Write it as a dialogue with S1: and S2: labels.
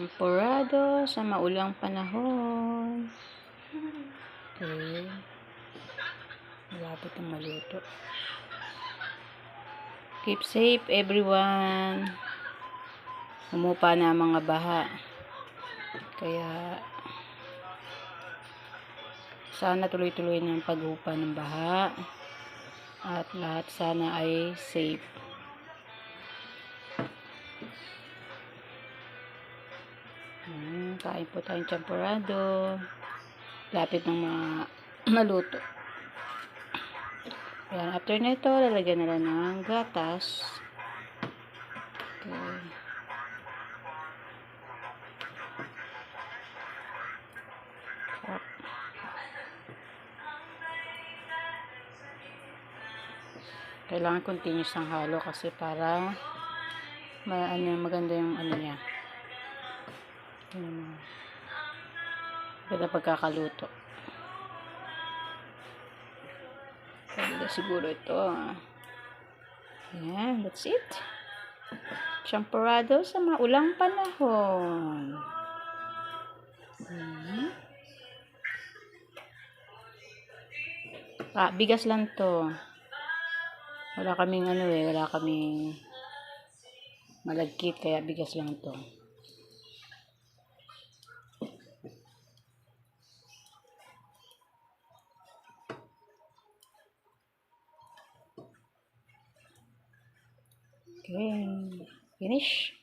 S1: Champurrado sa maulang panahon. Okay. Malapit ang maluto. Keep safe everyone. Humupa na mga baha. Kaya sana tuloy-tuloy ng paghupa ng baha. At lahat sana ay safe. Kain po tayong champurrado. Lapit ng maluto. Ayan, after nito, lalagyan na lang ng gatas. Okay. Kailangan continuous ang halo kasi para maganda yung niya. Ganda pagkakaluto. Ganda siguro ito. Ayan, that's it. Champurrado sa maulang panahon. Bigas lang to. Wala kaming wala kaming malagkit kaya bigas lang to. Okay, finish.